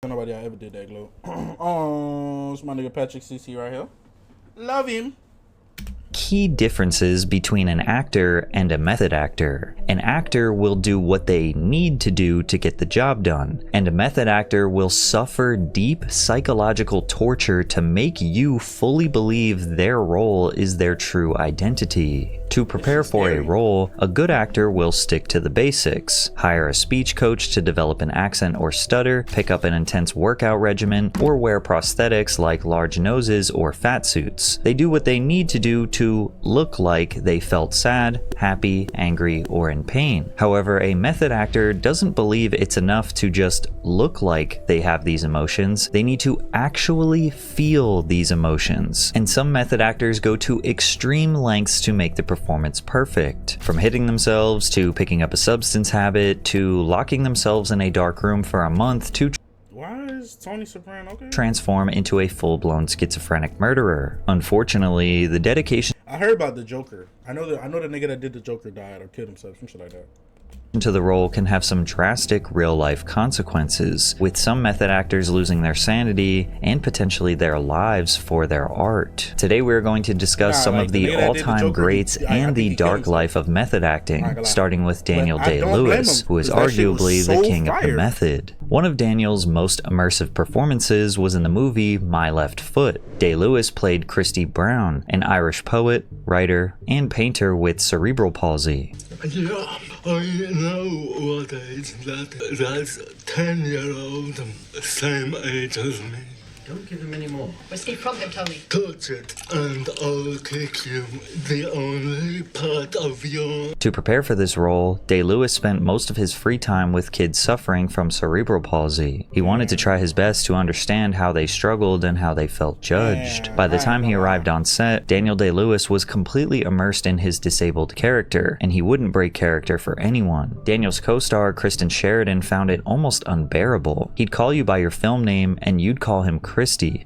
Nobody I ever did that glow. Oh, it's my nigga Patrick CC right here. Love him. Key differences between an actor and a method actor. An actor will do what they need to do to get the job done, and a method actor will suffer deep psychological torture to make you fully believe their role is their true identity. To prepare for a role, a good actor will stick to the basics, hire a speech coach to develop an accent or stutter, pick up an intense workout regimen, or wear prosthetics like large noses or fat suits. They do what they need to do to look like they felt sad, happy, angry, or in pain. However, a method actor doesn't believe it's enough to just look like they have these emotions. They need to actually feel these emotions. And some method actors go to extreme lengths to make the performance perfect. From hitting themselves, to picking up a substance habit, to locking themselves in a dark room for a month, to Why is Tony Soprano okay? transform into a full-blown schizophrenic murderer. Unfortunately, the dedication I heard about the Joker. I know the nigga that did the Joker died or killed himself, some shit like that. to the role can have some drastic real-life consequences, with some method actors losing their sanity and potentially their lives for their art. Today we're going to discuss some of the all-time greats and the dark life of method acting, starting with Daniel Day-Lewis, who is arguably the king of the method. One of Daniel's most immersive performances was in the movie My Left Foot. Day-Lewis played Christy Brown, an Irish poet, writer, and painter with cerebral palsy. Yeah, I know what is that. That's 10-year-old, same age as me. Don't give him any more. Where's Steve Problem, Tony? Touch it, and I'll kick you. The only part of your... To prepare for this role, Day-Lewis spent most of his free time with kids suffering from cerebral palsy. He wanted to try his best to understand how they struggled and how they felt judged. By the time he arrived on set, Daniel Day-Lewis was completely immersed in his disabled character, and he wouldn't break character for anyone. Daniel's co-star, Kristen Sheridan, found it almost unbearable. He'd call you by your film name, and you'd call him Christy.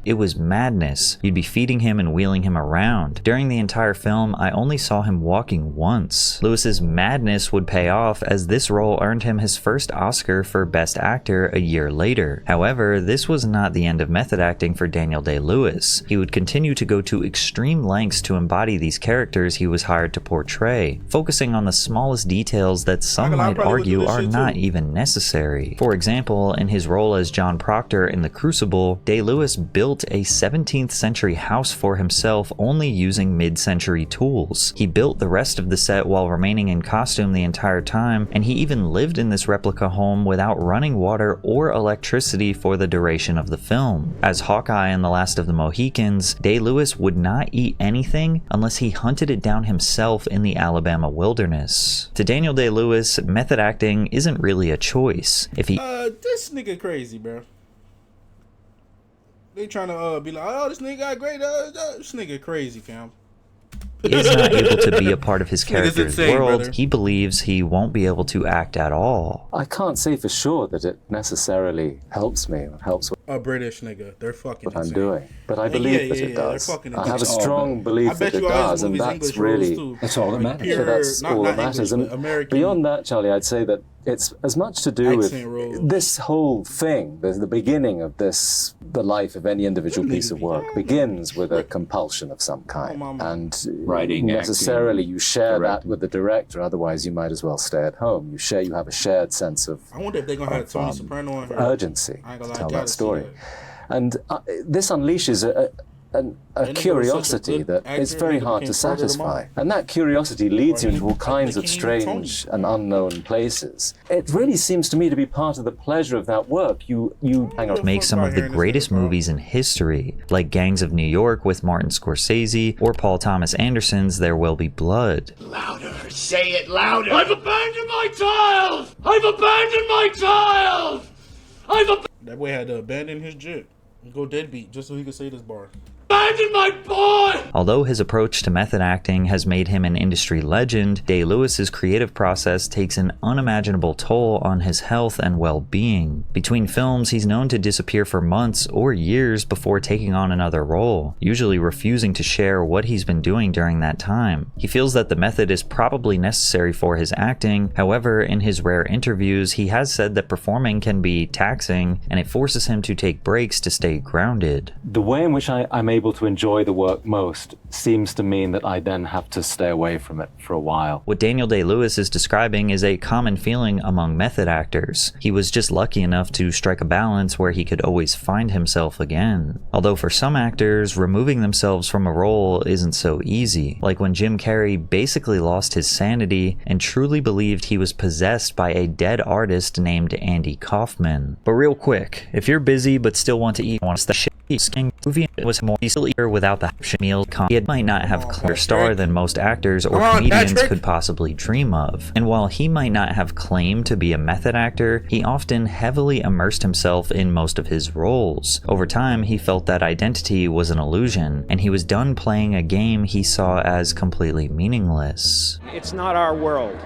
It was madness. You'd be feeding him and wheeling him around. During the entire film, I only saw him walking once. Lewis's madness would pay off, as this role earned him his first Oscar for Best Actor a year later. However, this was not the end of method acting for Daniel Day-Lewis. He would continue to go to extreme lengths to embody these characters he was hired to portray, focusing on the smallest details that some might argue are not even necessary. For example, in his role as John Proctor in The Crucible, Day-Lewis built a 17th century house for himself only using mid-century tools. He built the rest of the set while remaining in costume the entire time, and he even lived in this replica home without running water or electricity for the duration of the film. As Hawkeye in The Last of the Mohicans, Day-Lewis would not eat anything unless he hunted it down himself in the Alabama wilderness. To Daniel Day-Lewis, method acting isn't really a choice. If he This nigga crazy, bro. They trying to be like, oh, this nigga got great. This nigga crazy, fam. is not able to be a part of his character's insane, world, brother. he believes he won't be able to act at all. I can't say for sure that it necessarily helps me or helps with A British nigga, they're fucking what I'm insane. doing. But I believe that it they're does. fucking I have a insane. strong I belief bet that it you all his does, and movies that's English roles really... too. That's all that Like matters. So pure, that's not all that English, matters. And but American. beyond that, Charlie, I'd say that it's as much to do with Accent roles. this whole thing. There's the beginning of this, the life of any individual piece of work begins with a compulsion of some kind. mama. And Writing, necessarily acting, you share that directing. with the director, otherwise you might as well stay at home. You have a shared sense of I wonder if they're gonna have Tony Soprano on here. urgency I ain't gonna to lie, tell I gotta that see story. that. And this unleashes a was curiosity such a good that it's actor, very he hard to became part of the satisfy. mob. And that curiosity leads Or you he- into all kinds they of can't even strange Tony. and unknown places. It really seems to me to be part of the pleasure of that work. You hang on. Make some of the greatest movies in history, like Gangs of New York with Martin Scorsese, or Paul Thomas Anderson's There Will Be Blood. Louder, say it louder! I've abandoned my child! I've abandoned my child! That boy had to abandon his jet and go deadbeat just so he could say this bar. Imagine my boy! Although his approach to method acting has made him an industry legend, Day-Lewis's creative process takes an unimaginable toll on his health and well-being. Between films, he's known to disappear for months or years before taking on another role, usually refusing to share what he's been doing during that time. He feels that the method is probably necessary for his acting. However, in his rare interviews, he has said that performing can be taxing and it forces him to take breaks to stay grounded. The way in which I'm able to enjoy the work most seems to mean that I then have to stay away from it for a while. What Daniel Day-Lewis is describing is a common feeling among method actors. He was just lucky enough to strike a balance where he could always find himself again. Although for some actors, removing themselves from a role isn't so easy. Like when Jim Carrey basically lost his sanity and truly believed he was possessed by a dead artist named Andy Kaufman. But real quick, if you're busy but still want to eat the shit movie was more easily without the meal, it might not have clearer star than most actors or comedians could possibly dream of. And while he might not have claimed to be a method actor, he often heavily immersed himself in most of his roles. Over time, he felt that identity was an illusion, and he was done playing a game he saw as completely meaningless. It's not our world.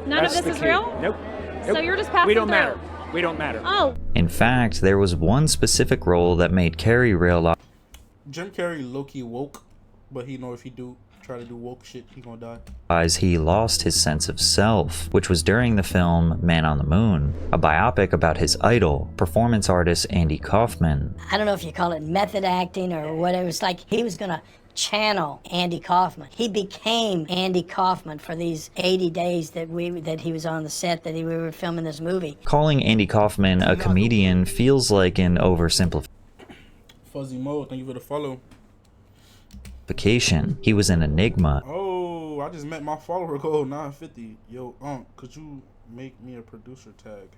None of this is real? Nope. So you're just passing We don't through? matter. We don't matter. Oh. In fact, there was one specific role that made Carrey realize Jim Carrey low-key woke, but he know if he try to do woke shit, he gonna die. he lost his sense of self, which was during the film Man on the Moon, a biopic about his idol, performance artist Andy Kaufman. I don't know if you call it method acting or whatever. It's like he was gonna channel Andy Kaufman. He became Andy Kaufman for these 80 days that he was on the set that we were filming this movie. Calling Andy Kaufman a comedian feels like an oversimplification. Fuzzy Mo, thank you for the follow. He was an enigma. Oh, I just met my follower goal 950. Yo, could you make me a producer tag?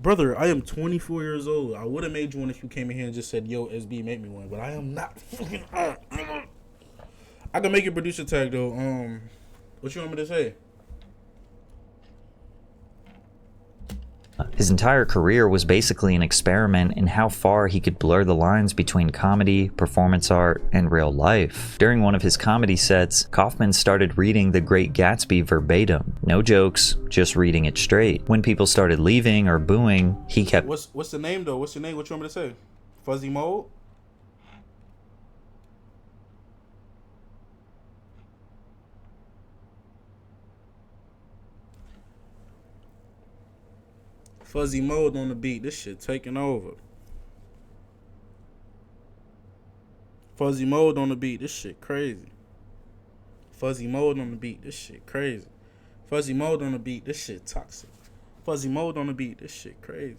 Brother, I am 24 years old. I would have made you one if you came in here and just said, yo, SB, make me one. But I am not fucking I can make a producer tag, though. What you want me to say? His entire career was basically an experiment in how far he could blur the lines between comedy, performance art, and real life. During one of his comedy sets, Kaufman started reading The Great Gatsby verbatim. No jokes, just reading it straight. When people started leaving or booing, he kept... What's the name, though? What's your name? What you want me to say? Fuzzy Mode? Fuzzy Mode on the beat. This shit taking over. Fuzzy Mode on the beat. This shit crazy. Fuzzy Mode on the beat. This shit crazy. Fuzzy Mode on the beat. This shit toxic. Fuzzy Mode on the beat. This shit crazy.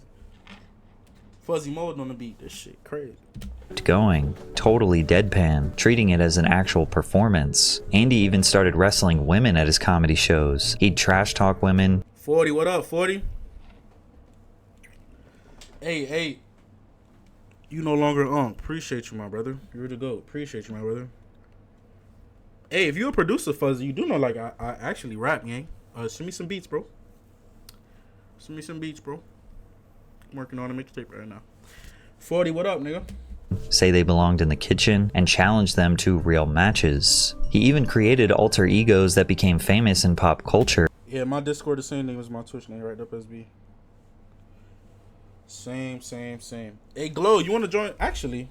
Fuzzy Mode on the beat. This shit crazy. Going totally deadpan, treating it as an actual performance. Andy even started wrestling women at his comedy shows. He'd trash talk women. 40, what up, 40? Hey, you no longer appreciate you, my brother. You're the GOAT. Appreciate you, my brother. Hey, if you're a producer, Fuzzy, you do know, like, I actually rap, gang. Send me some beats, bro. Send me some beats, bro. I'm working on a mixtape right now. 40, what up, nigga? Say they belonged in the kitchen and challenged them to real matches. He even created alter egos that became famous in pop culture. Yeah, my Discord the same name as my Twitch name, right up, SB. Same. Hey, Glow, you want to join? Actually,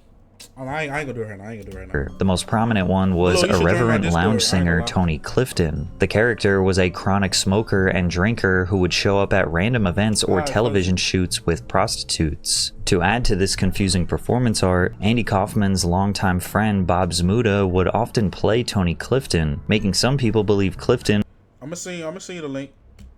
I ain't gonna do it right now. The most prominent one was Glow, you should join my irreverent Discord. lounge singer Tony Clifton. The character was a chronic smoker and drinker who would show up at random events or television shoots with prostitutes. To add to this confusing performance art, Andy Kaufman's longtime friend Bob Zmuda would often play Tony Clifton, making some people believe Clifton I'm gonna send you the link.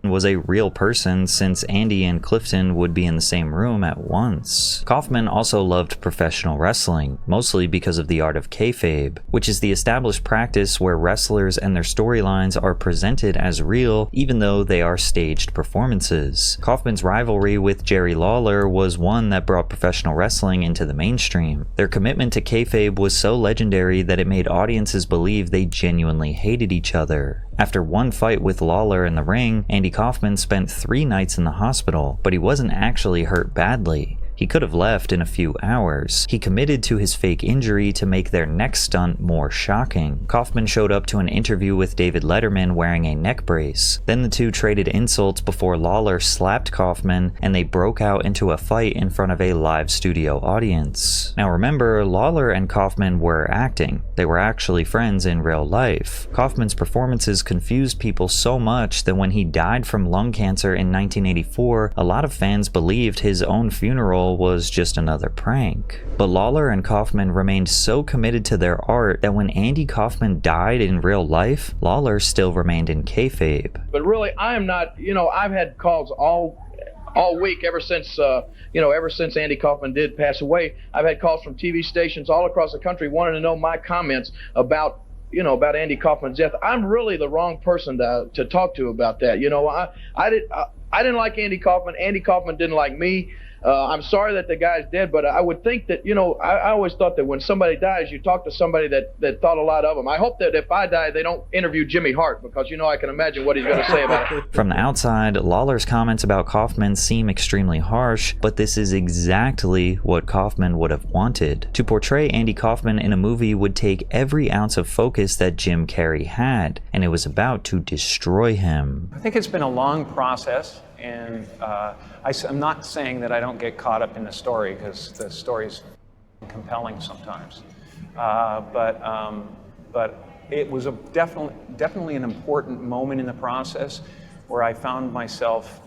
was a real person, since Andy and Clifton would be in the same room at once. Kaufman also loved professional wrestling, mostly because of the art of kayfabe, which is the established practice where wrestlers and their storylines are presented as real even though they are staged performances. Kaufman's rivalry with Jerry Lawler was one that brought professional wrestling into the mainstream. Their commitment to kayfabe was so legendary that it made audiences believe they genuinely hated each other. After one fight with Lawler in the ring, Andy Kaufman spent 3 nights in the hospital, but he wasn't actually hurt badly. He could have left in a few hours. He committed to his fake injury to make their next stunt more shocking. Kaufman showed up to an interview with David Letterman wearing a neck brace. Then the two traded insults before Lawler slapped Kaufman and they broke out into a fight in front of a live studio audience. Now remember, Lawler and Kaufman were acting. They were actually friends in real life. Kaufman's performances confused people so much that when he died from lung cancer in 1984, a lot of fans believed his own funeral was just another prank. But Lawler and Kaufman remained so committed to their art that when Andy Kaufman died in real life, Lawler still remained in kayfabe. But really, I am not, I've had calls all week ever since Andy Kaufman did pass away. I've had calls from TV stations all across the country wanting to know my comments about Andy Kaufman's death. I'm really the wrong person to talk to about that. I didn't like Andy Kaufman. Andy Kaufman didn't like me. I'm sorry that the guy's dead, but I would think that, I always thought that when somebody dies, you talk to somebody that thought a lot of him. I hope that if I die, they don't interview Jimmy Hart, because, I can imagine what he's going to say about it. From the outside, Lawler's comments about Kaufman seem extremely harsh, but this is exactly what Kaufman would have wanted. To portray Andy Kaufman in a movie would take every ounce of focus that Jim Carrey had, and it was about to destroy him. I think it's been a long process. And I'm not saying that I don't get caught up in the story, because the story's compelling sometimes. But it was definitely an important moment in the process where I found myself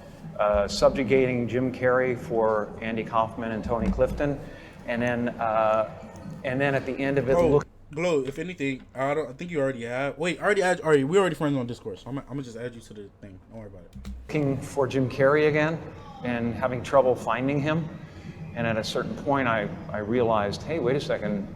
subjugating Jim Carrey for Andy Kaufman and Tony Clifton, and then at the end of it, Glow, if anything, I think you already have. Wait, we already friends on Discord, so I'm gonna just add you to the thing. Don't worry about it. Looking for Jim Carrey again and having trouble finding him. And at a certain point, I realized, hey, wait a second,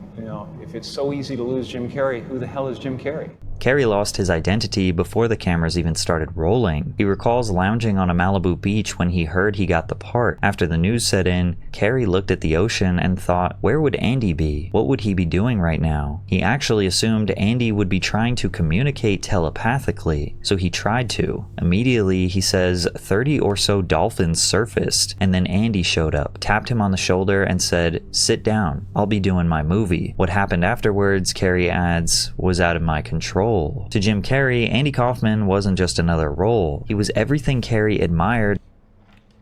if it's so easy to lose Jim Carrey, who the hell is Jim Carrey? Carrey lost his identity before the cameras even started rolling. He recalls lounging on a Malibu beach when he heard he got the part. After the news set in, Carrey looked at the ocean and thought, where would Andy be? What would he be doing right now? He actually assumed Andy would be trying to communicate telepathically, so he tried to. Immediately, he says 30 or so dolphins surfaced, and then Andy showed up, tapped him on the shoulder, and said, sit down, I'll be doing my movie. What happened afterwards, Carrey adds, was out of my control. To Jim Carrey, Andy Kaufman wasn't just another role. He was everything Carrey admired.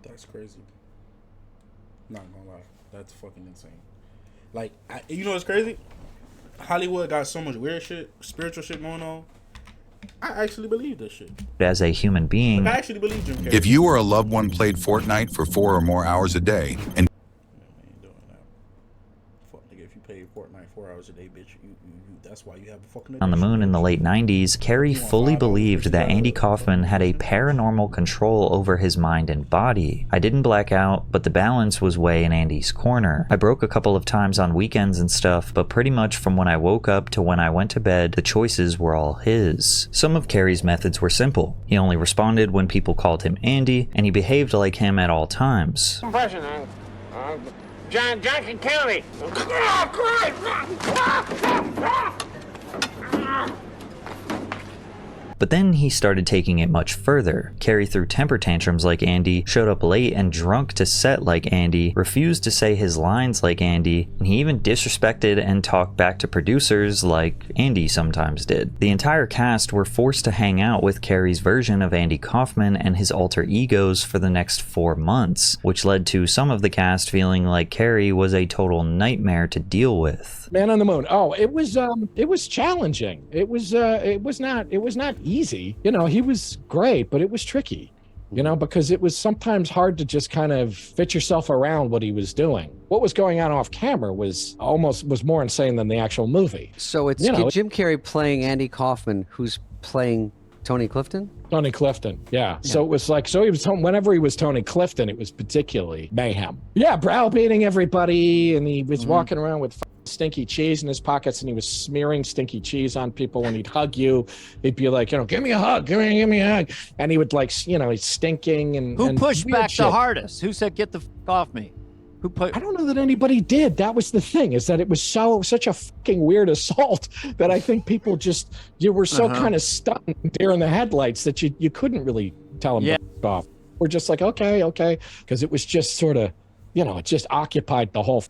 That's crazy. Not gonna lie. That's fucking insane. Like, you know what's crazy? Hollywood got so much weird shit, spiritual shit going on. I actually believe this shit. As a human being. Like, I actually believe Jim Carrey. If you or a loved one played Fortnite for 4 or more hours a day and if you play Fortnite 4 hours a day, bitch, that's why you have a fucking on the moon in the late 90s, Carrey fully believed that Andy Kaufman had a paranormal control over his mind and body. I didn't black out, but the balance was way in Andy's corner. I broke a couple of times on weekends and stuff, but pretty much from when I woke up to when I went to bed, the choices were all his. Some of Carrey's methods were simple. He only responded when people called him Andy, and he behaved like him at all times. Impression, Johnson County. But then he started taking it much further. Carrey threw temper tantrums like Andy, showed up late and drunk to set like Andy, refused to say his lines like Andy, and he even disrespected and talked back to producers like Andy sometimes did. The entire cast were forced to hang out with Carrey's version of Andy Kaufman and his alter egos for the next 4 months, which led to some of the cast feeling like Carrey was a total nightmare to deal with. Man on the Moon. Oh, it was challenging. It was not easy. He was great, but it was tricky. Because it was sometimes hard to just kind of fit yourself around what he was doing. What was going on off camera was more insane than the actual movie. So it's Jim Carrey playing Andy Kaufman, who's playing Tony Clifton? Tony Clifton, yeah. So it was like, he was whenever he was Tony Clifton, it was particularly mayhem. Yeah, browbeating everybody, and he was walking around with stinky cheese in his pockets, and he was smearing stinky cheese on people. When he'd hug you, he'd be like, give me a hug, give me a hug. And he would he's stinking and Who pushed back shit. the hardest? Who said, get the off me? I don't know that anybody did. That was the thing, is that it was such a fucking weird assault that I think people you were so kind of stunned deer in the headlights that you couldn't really tell them to fuck off. We're just like, okay, because it was just sort of it just occupied the whole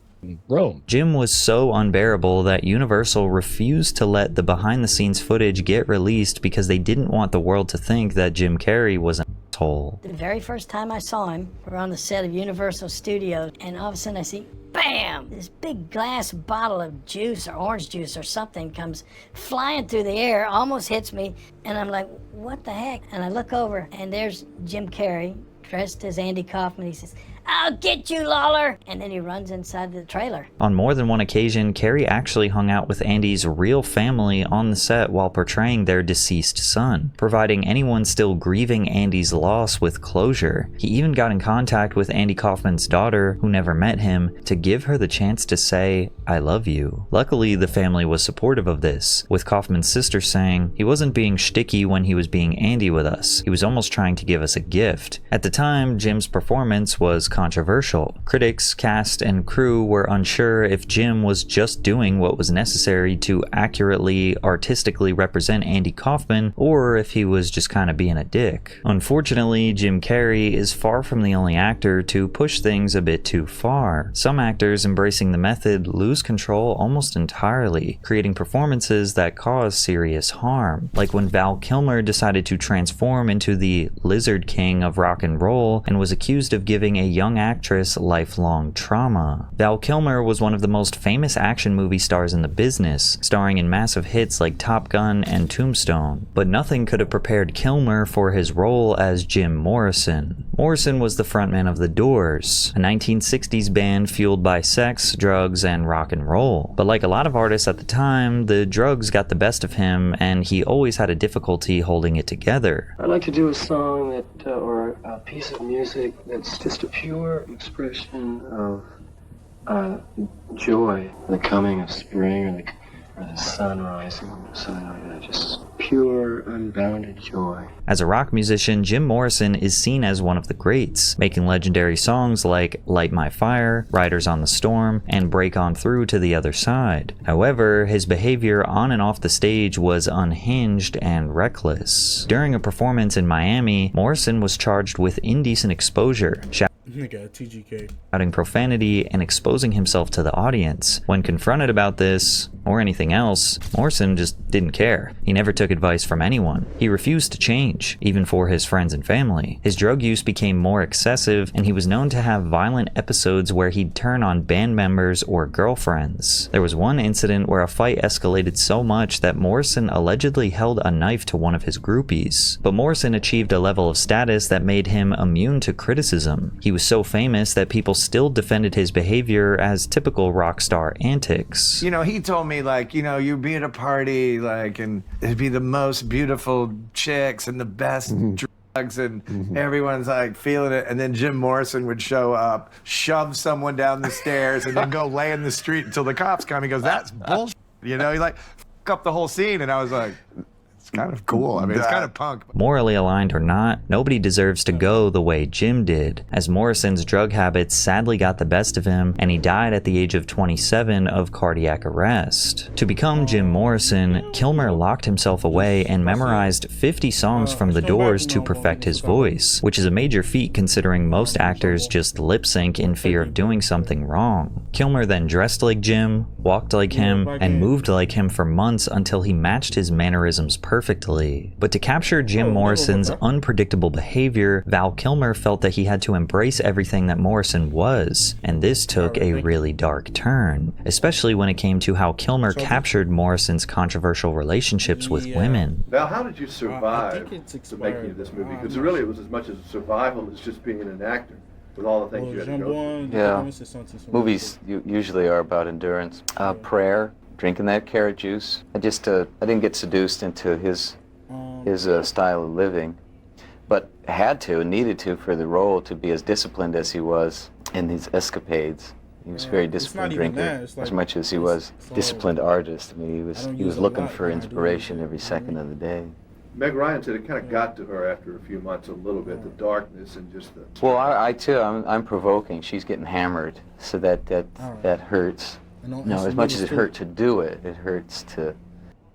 room. Jim was so unbearable that Universal refused to let the behind-the-scenes footage get released because they didn't want the world to think that Jim Carrey was an asshole. The very first time I saw him, we were on the set of Universal Studios, and all of a sudden I see, bam! This big glass bottle of juice or orange juice or something comes flying through the air, almost hits me, and I'm like, what the heck? And I look over, and there's Jim Carrey, dressed as Andy Kaufman. He says, "I'll get you, Lawler!" And then he runs inside the trailer. On more than one occasion, Carrey actually hung out with Andy's real family on the set while portraying their deceased son, providing anyone still grieving Andy's loss with closure. He even got in contact with Andy Kaufman's daughter, who never met him, to give her the chance to say, "I love you." Luckily, the family was supportive of this, with Kaufman's sister saying, "He wasn't being shticky when he was being Andy with us. He was almost trying to give us a gift." At the time, Jim's performance was controversial. Critics, cast, and crew were unsure if Jim was just doing what was necessary to accurately, artistically represent Andy Kaufman, or if he was just kind of being a dick. Unfortunately, Jim Carrey is far from the only actor to push things a bit too far. Some actors embracing the method lose control almost entirely, creating performances that cause serious harm. Like when Val Kilmer decided to transform into the Lizard King of rock and roll and was accused of giving a young actress lifelong trauma. Val Kilmer was one of the most famous action movie stars in the business, starring in massive hits like Top Gun and Tombstone. But nothing could have prepared Kilmer for his role as Jim Morrison. Morrison was the frontman of The Doors, a 1960s band fueled by sex, drugs, and rock and roll. But like a lot of artists at the time, the drugs got the best of him, and he always had a difficulty holding it together. I'd like to do a song that, or a piece of music that's just a pure expression of joy, the coming of spring, or the sun rising, something like that. Just pure, unbounded joy. As a rock musician, Jim Morrison is seen as one of the greats, making legendary songs like Light My Fire, Riders on the Storm, and Break On Through to the Other Side. However, his behavior on and off the stage was unhinged and reckless. During a performance in Miami, Morrison was charged with indecent exposure, shouting profanity and exposing himself to the audience. When confronted about this, or anything else, Morrison just didn't care. He never took advice from anyone. He refused to change, even for his friends and family. His drug use became more excessive, and he was known to have violent episodes where he'd turn on band members or girlfriends. There was one incident where a fight escalated so much that Morrison allegedly held a knife to one of his groupies. But Morrison achieved a level of status that made him immune to criticism. He was so famous that people still defended his behavior as typical rock star antics. He told me, you'd be at a party, and it'd be the most beautiful chicks and the best drugs, and everyone's, feeling it. And then Jim Morrison would show up, shove someone down the stairs, and then go lay in the street until the cops come. He goes, "That's bullshit." He, f up the whole scene. And I was like, it's kind of cool. I mean, it's kind of punk. Morally aligned or not, nobody deserves to go the way Jim did, as Morrison's drug habits sadly got the best of him, and he died at the age of 27 of cardiac arrest. To become Jim Morrison, Kilmer locked himself away and memorized 50 songs from The Doors to perfect his voice, which is a major feat considering most actors just lip sync in fear of doing something wrong. Kilmer then dressed like Jim, walked like him, and moved like him for months until he matched his mannerisms perfectly. But to capture Jim Morrison's unpredictable behavior, Val Kilmer felt that he had to embrace everything that Morrison was, and this took a really dark turn, especially when it came to how Kilmer captured Morrison's controversial relationships with women. Val, how did you survive the making of this movie? Because really it was as much as a survival as just being an actor, with all the things you had to go through. Yeah, movies usually are about endurance, prayer, drinking that carrot juice. I didn't get seduced into his style of living, but had to and needed to for the role to be as disciplined as he was in his escapades. He was a very disciplined drinker, as much as he was disciplined artist. I mean, he was looking for inspiration every second of the day. Meg Ryan said it kind of got to her after a few months a little bit, the darkness and just the... Well, I too, I'm provoking. She's getting hammered, so that hurts. As much as it hurt to do it, it hurts to...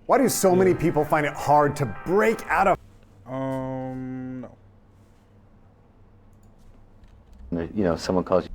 Why do so many people find it hard to break out of... No. Someone calls you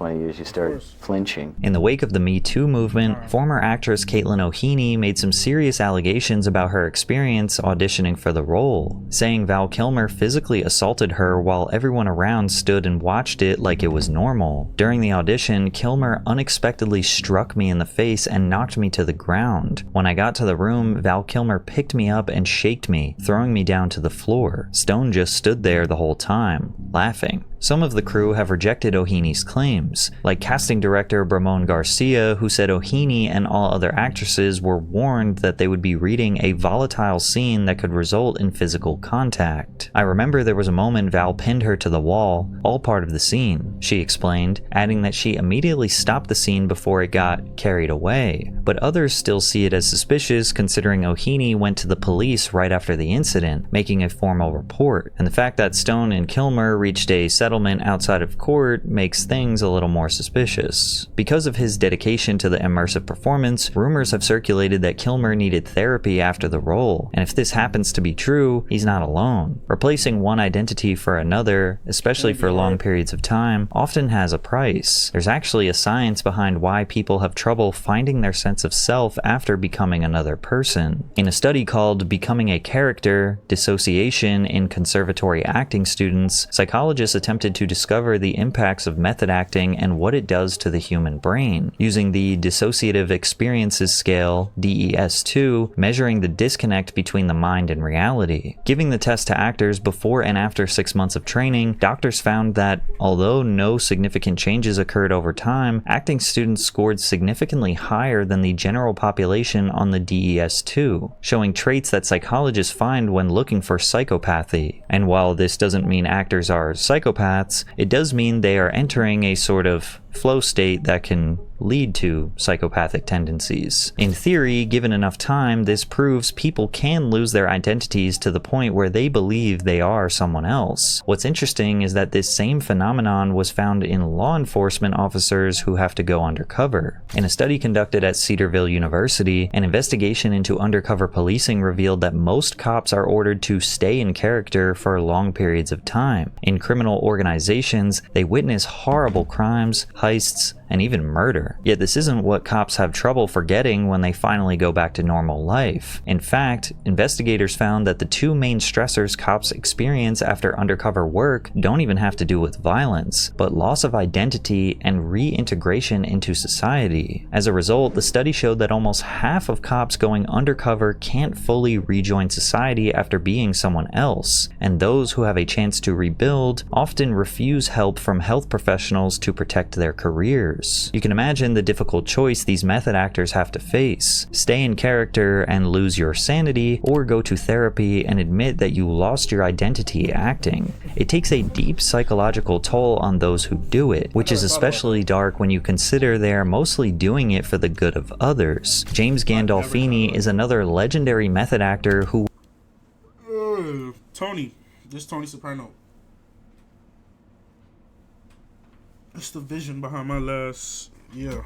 20 years, you start flinching. In the wake of the Me Too movement, former actress Caitlin O'Heaney made some serious allegations about her experience auditioning for the role, saying Val Kilmer physically assaulted her while everyone around stood and watched it like it was normal. During the audition, Kilmer unexpectedly struck me in the face and knocked me to the ground. When I got to the room, Val Kilmer picked me up and shaked me, throwing me down to the floor. Stone just stood there the whole time, laughing. Some of the crew have rejected O'Heaney's claims, like casting director Bramon Garcia, who said O'Heaney and all other actresses were warned that they would be reading a volatile scene that could result in physical contact. I remember there was a moment Val pinned her to the wall, all part of the scene, she explained, adding that she immediately stopped the scene before it got carried away. But others still see it as suspicious considering O'Heaney went to the police right after the incident, making a formal report, and the fact that Stone and Kilmer reached a settlement outside of court makes things a little more suspicious. Because of his dedication to the immersive performance, rumors have circulated that Kilmer needed therapy after the role, and if this happens to be true, he's not alone. Replacing one identity for another, especially for long periods of time, often has a price. There's actually a science behind why people have trouble finding their sense of self after becoming another person. In a study called Becoming a Character: Dissociation in Conservatory Acting Students, psychologists attempted to discover the impacts of method acting and what it does to the human brain, using the Dissociative Experiences Scale, DES-2, measuring the disconnect between the mind and reality. Giving the test to actors before and after 6 months of training, doctors found that, although no significant changes occurred over time, acting students scored significantly higher than the general population on the DES-2, showing traits that psychologists find when looking for psychopathy. And while this doesn't mean actors are psychopaths, it does mean they are entering a sort of flow state that can lead to psychopathic tendencies. In theory, given enough time, this proves people can lose their identities to the point where they believe they are someone else. What's interesting is that this same phenomenon was found in law enforcement officers who have to go undercover. In a study conducted at Cedarville University, an investigation into undercover policing revealed that most cops are ordered to stay in character for long periods of time. In criminal organizations, they witness horrible crimes, heists, and even murder. Yet this isn't what cops have trouble forgetting when they finally go back to normal life. In fact, investigators found that the two main stressors cops experience after undercover work don't even have to do with violence, but loss of identity and reintegration into society. As a result, the study showed that almost half of cops going undercover can't fully rejoin society after being someone else, and those who have a chance to rebuild often refuse help from health professionals to protect their careers. You can imagine the difficult choice these method actors have to face: stay in character and lose your sanity, or go to therapy and admit that you lost your identity acting. It takes a deep psychological toll on those who do it, which is especially dark when you consider they are mostly doing it for the good of others. James Gandolfini is another legendary method actor who Tony Soprano. It's the vision behind my last,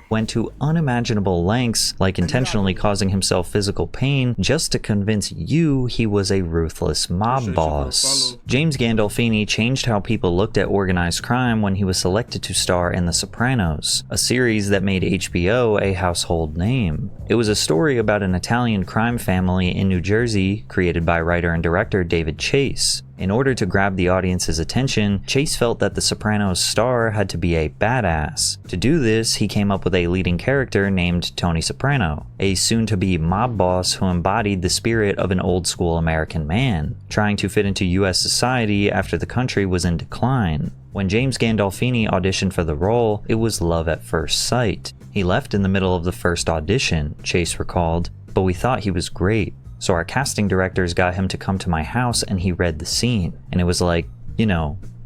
went to unimaginable lengths, like intentionally causing himself physical pain, just to convince you he was a ruthless mob boss. James Gandolfini changed how people looked at organized crime when he was selected to star in The Sopranos, a series that made HBO a household name. It was a story about an Italian crime family in New Jersey, created by writer and director David Chase. In order to grab the audience's attention, Chase felt that The Sopranos star had to be a badass. To do this, he came up with a leading character named Tony Soprano, a soon-to-be mob boss who embodied the spirit of an old-school American man, trying to fit into US society after the country was in decline. When James Gandolfini auditioned for the role, it was love at first sight. He left in the middle of the first audition, Chase recalled, but we thought he was great. So our casting directors got him to come to my house and he read the scene. And it was like,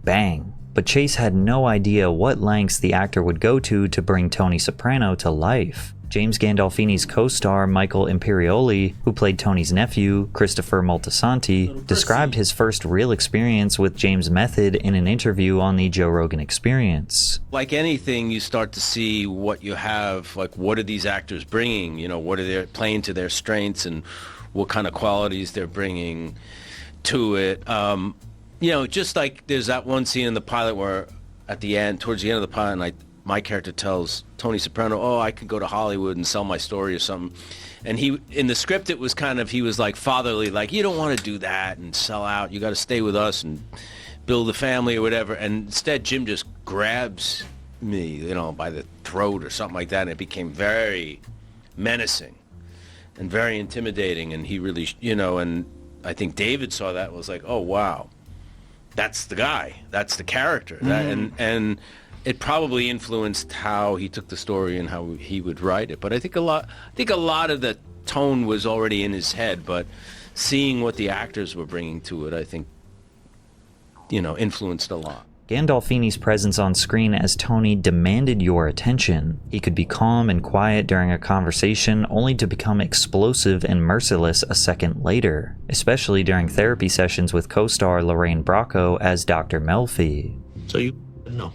bang. But Chase had no idea what lengths the actor would go to bring Tony Soprano to life. James Gandolfini's co-star Michael Imperioli, who played Tony's nephew, Christopher Moltisanti, described his first real experience with James' method in an interview on the Joe Rogan Experience. Like anything, you start to see what you have, like what are these actors bringing, what are they playing to their strengths and what kind of qualities they're bringing to it. Just like there's that one scene in the pilot where at the end, towards the end of the pilot, and my character tells Tony Soprano, oh, I could go to Hollywood and sell my story or something. And he, in the script, it was kind of, he was like fatherly, like, you don't want to do that and sell out. You got to stay with us and build a family or whatever. And instead, Jim just grabs me, you know, by the throat or something like that. And it became very menacing and very intimidating. And he really, you know, and I think David saw that and was like, oh, wow, that's the guy. That's the character. That, and it probably influenced how he took the story and how he would write it. But I think a lot of the tone was already in his head, but seeing what the actors were bringing to it, I think, you know, influenced a lot. Gandolfini's presence on screen as Tony demanded your attention. He could be calm and quiet during a conversation, only to become explosive and merciless a second later, especially during therapy sessions with co-star Lorraine Bracco as Dr. Melfi. So you know.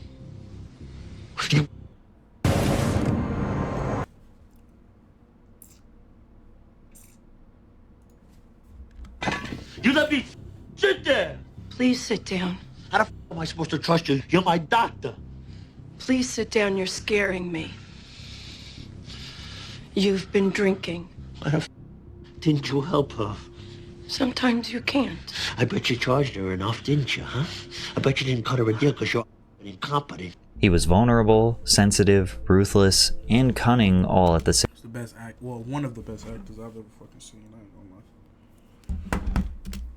You let me sit there. Please sit down. How the f am I supposed to trust you? You're my doctor. Please sit down. You're scaring me. You've been drinking. Why the f didn't you help her? Sometimes you can't. I bet you charged her enough, didn't you, huh? I bet you didn't cut her a deal because you're incompetent. He was vulnerable, sensitive, ruthless, and cunning all at the same time. The best act, well, one of the best actors I've ever fucking seen. I ain't gonna lie.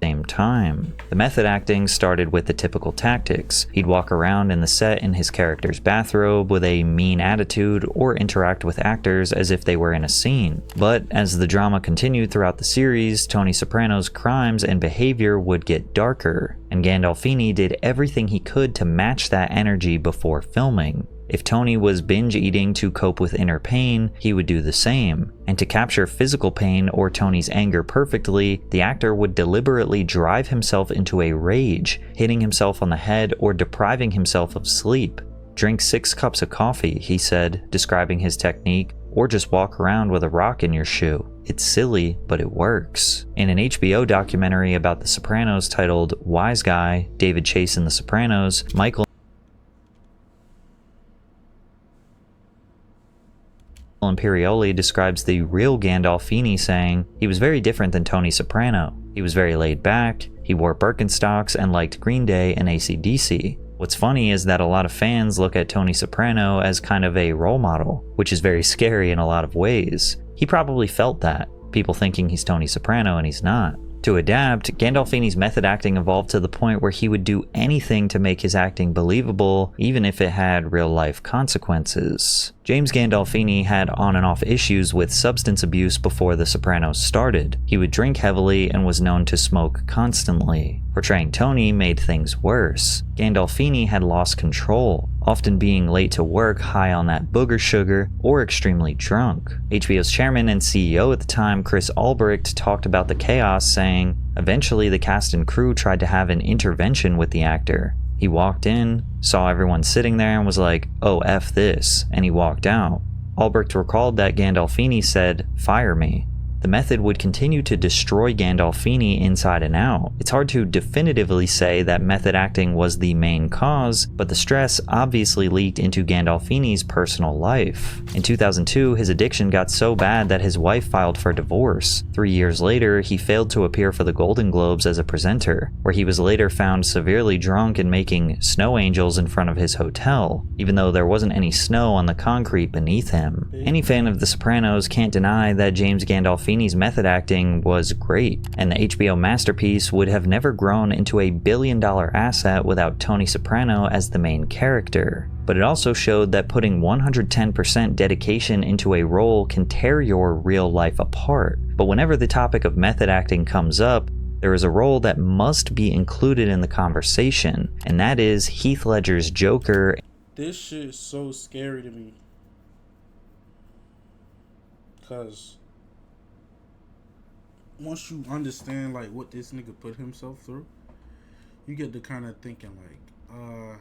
Same time. The method acting started with the typical tactics. He'd walk around in the set in his character's bathrobe with a mean attitude or interact with actors as if they were in a scene. But as the drama continued throughout the series, Tony Soprano's crimes and behavior would get darker, and Gandolfini did everything he could to match that energy before filming. If Tony was binge eating to cope with inner pain, he would do the same. And to capture physical pain or Tony's anger perfectly, the actor would deliberately drive himself into a rage, hitting himself on the head or depriving himself of sleep. Drink 6 cups of coffee, he said, describing his technique, or just walk around with a rock in your shoe. It's silly, but it works. In an HBO documentary about The Sopranos titled Wise Guy, David Chase and The Sopranos, Michael Imperioli describes the real Gandolfini saying, he was very different than Tony Soprano. He was very laid back, he wore Birkenstocks and liked Green Day and AC/DC. What's funny is that a lot of fans look at Tony Soprano as kind of a role model, which is very scary in a lot of ways. He probably felt that, people thinking he's Tony Soprano and he's not. To adapt, Gandolfini's method acting evolved to the point where he would do anything to make his acting believable, even if it had real-life consequences. James Gandolfini had on and off issues with substance abuse before The Sopranos started. He would drink heavily and was known to smoke constantly. Portraying Tony made things worse. Gandolfini had lost control, often being late to work high on that booger sugar or extremely drunk. HBO's chairman and CEO at the time, Chris Albrecht, talked about the chaos, saying, eventually the cast and crew tried to have an intervention with the actor. He walked in, saw everyone sitting there and was like, oh, F this, and he walked out. Albrecht recalled that Gandolfini said, fire me. The method would continue to destroy Gandolfini inside and out. It's hard to definitively say that method acting was the main cause, but the stress obviously leaked into Gandolfini's personal life. In 2002, his addiction got so bad that his wife filed for divorce. 3 years later, he failed to appear for the Golden Globes as a presenter, where he was later found severely drunk and making snow angels in front of his hotel, even though there wasn't any snow on the concrete beneath him. Any fan of The Sopranos can't deny that James Gandolfini's method acting was great, and the HBO masterpiece would have never grown into a billion-dollar asset without Tony Soprano as the main character. But it also showed that putting 110% dedication into a role can tear your real life apart. But whenever the topic of method acting comes up, there is a role that must be included in the conversation, and that is Heath Ledger's Joker. This shit is so scary to me. Because once you understand like what this nigga put himself through, you get to kind of thinking like,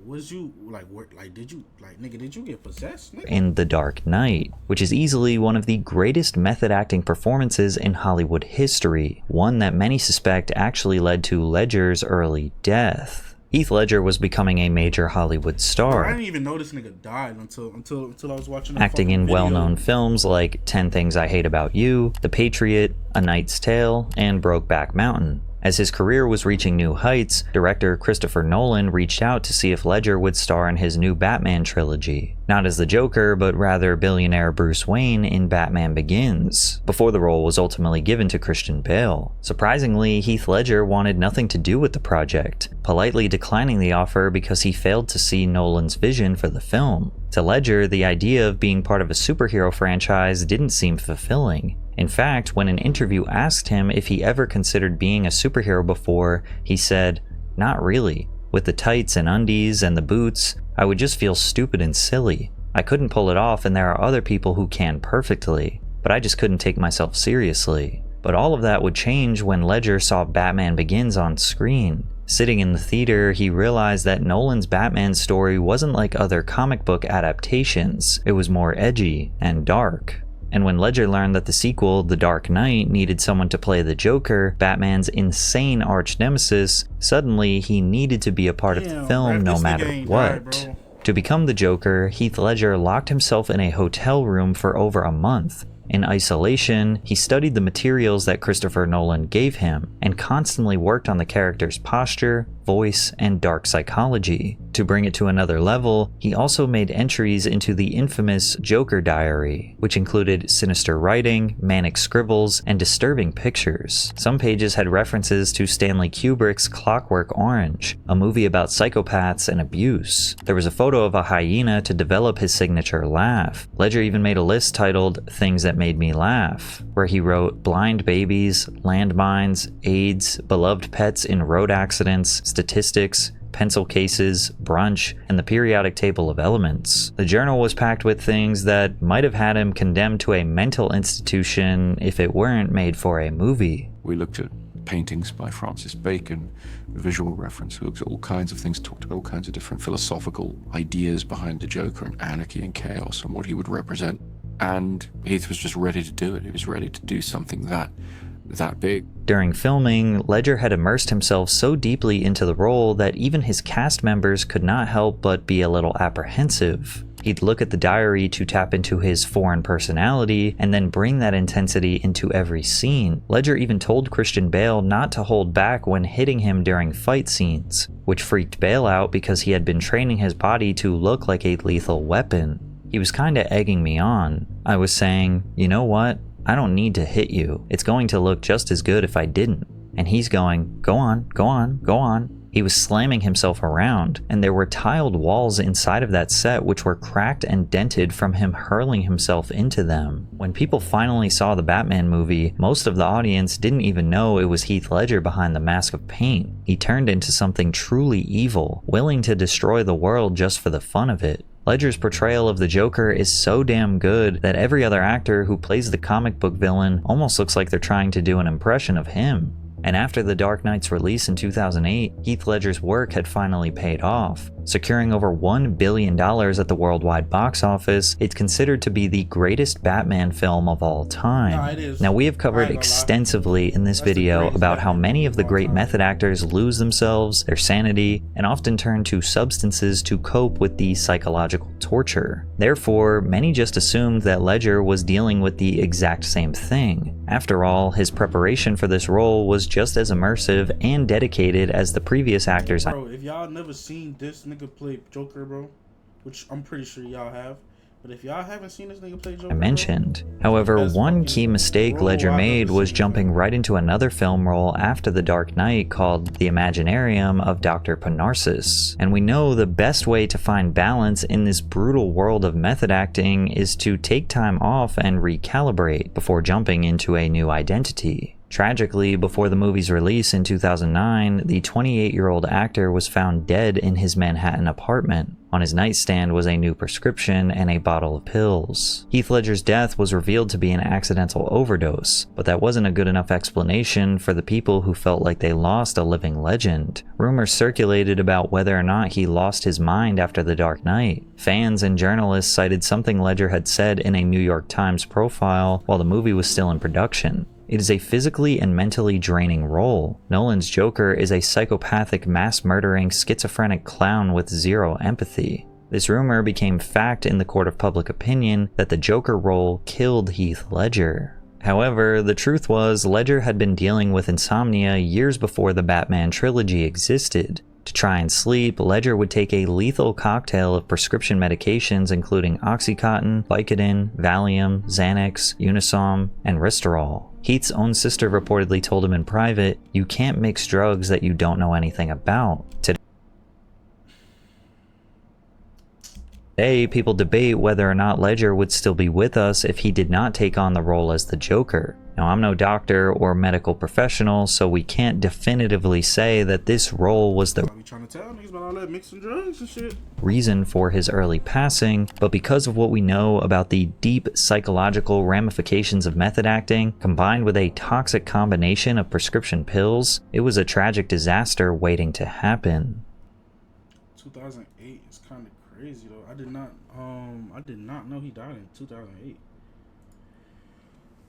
was you like work like did you like nigga did you get possessed, nigga? In The Dark Knight, which is easily one of the greatest method acting performances in Hollywood history, one that many suspect actually led to Ledger's early death. Heath Ledger was becoming a major Hollywood Bro, I star, didn't even know this nigga died until I was watching the acting in fucking video. well-known films like 10 Things I Hate About You, The Patriot, A Knight's Tale, and Brokeback Mountain. As his career was reaching new heights, director Christopher Nolan reached out to see if Ledger would star in his new Batman trilogy. Not as the Joker, but rather billionaire Bruce Wayne in Batman Begins, before the role was ultimately given to Christian Bale. Surprisingly, Heath Ledger wanted nothing to do with the project, politely declining the offer because he failed to see Nolan's vision for the film. To Ledger, the idea of being part of a superhero franchise didn't seem fulfilling. In fact, when an interview asked him if he ever considered being a superhero before, he said, "Not really. With the tights and undies and the boots, I would just feel stupid and silly. I couldn't pull it off, and there are other people who can perfectly, but I just couldn't take myself seriously." But all of that would change when Ledger saw Batman Begins on screen. Sitting in the theater, he realized that Nolan's Batman story wasn't like other comic book adaptations. It was more edgy and dark. And when Ledger learned that the sequel, The Dark Knight, needed someone to play the Joker, Batman's insane arch nemesis, suddenly he needed to be a part of the film no matter what. To become the Joker, Heath Ledger locked himself in a hotel room for over a month. In isolation, he studied the materials that Christopher Nolan gave him and constantly worked on the character's posture, voice, and dark psychology. To bring it to another level, he also made entries into the infamous Joker Diary, which included sinister writing, manic scribbles, and disturbing pictures. Some pages had references to Stanley Kubrick's Clockwork Orange, a movie about psychopaths and abuse. There was a photo of a hyena to develop his signature laugh. Ledger even made a list titled Things That Made Me Laugh, where he wrote blind babies, landmines, AIDS, beloved pets in road accidents, statistics, pencil cases, brunch, and the periodic table of elements. The journal was packed with things that might have had him condemned to a mental institution if it weren't made for a movie. We looked at paintings by Francis Bacon, visual reference. We looked at all kinds of things, talked about all kinds of different philosophical ideas behind the Joker and anarchy and chaos and what he would represent. And Heath was just ready to do it. He was ready to do something that big. During filming, Ledger had immersed himself so deeply into the role that even his cast members could not help but be a little apprehensive. He'd look at the diary to tap into his foreign personality and then bring that intensity into every scene. Ledger even told Christian Bale not to hold back when hitting him during fight scenes, which freaked Bale out because he had been training his body to look like a lethal weapon. He was kinda egging me on. I was saying, you know what? I don't need to hit you. It's going to look just as good if I didn't. And he's going, go on, go on, go on. He was slamming himself around, and there were tiled walls inside of that set which were cracked and dented from him hurling himself into them. When people finally saw the Batman movie, most of the audience didn't even know it was Heath Ledger behind the mask of paint. He turned into something truly evil, willing to destroy the world just for the fun of it. Ledger's portrayal of the Joker is so damn good that every other actor who plays the comic book villain almost looks like they're trying to do an impression of him. And after The Dark Knight's release in 2008, Heath Ledger's work had finally paid off. Securing over $1 billion at the worldwide box office, it's considered to be the greatest Batman film of all time. Now, we have covered extensively in this video about how many of the great method actors lose themselves, their sanity, and often turn to substances to cope with the psychological torture. Therefore, many just assumed that Ledger was dealing with the exact same thing. After all, his preparation for this role was just as immersive and dedicated as the previous actors. Bro, if y'all never seen this nigga play Joker, bro, which I'm pretty sure y'all have, but if y'all haven't seen this nigga play Joker, I mentioned. However, one key mistake Ledger made was jumping right into another film role after The Dark Knight called The Imaginarium of Dr. Panarsis. And we know the best way to find balance in this brutal world of method acting is to take time off and recalibrate before jumping into a new identity. Tragically, before the movie's release in 2009, the 28-year-old actor was found dead in his Manhattan apartment. On his nightstand was a new prescription and a bottle of pills. Heath Ledger's death was revealed to be an accidental overdose, but that wasn't a good enough explanation for the people who felt like they lost a living legend. Rumors circulated about whether or not he lost his mind after The Dark Knight. Fans and journalists cited something Ledger had said in a New York Times profile while the movie was still in production. It is a physically and mentally draining role. Nolan's Joker is a psychopathic, mass-murdering, schizophrenic clown with zero empathy. This rumor became fact in the court of public opinion that the Joker role killed Heath Ledger. However, the truth was Ledger had been dealing with insomnia years before the Batman trilogy existed. To try and sleep, Ledger would take a lethal cocktail of prescription medications including Oxycontin, Vicodin, Valium, Xanax, Unisom, and Risterol. Heath's own sister reportedly told him in private, "You can't mix drugs that you don't know anything about." Today, people debate whether or not Ledger would still be with us if he did not take on the role as the Joker. Now, I'm no doctor or medical professional, so we can't definitively say that this role was the reason for his early passing, but because of what we know about the deep psychological ramifications of method acting, combined with a toxic combination of prescription pills, it was a tragic disaster waiting to happen. 2008 is kind of crazy though. I did not know he died in 2008.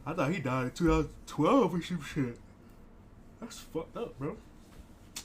I thought he died in 2012 or some shit. That's fucked up, bro.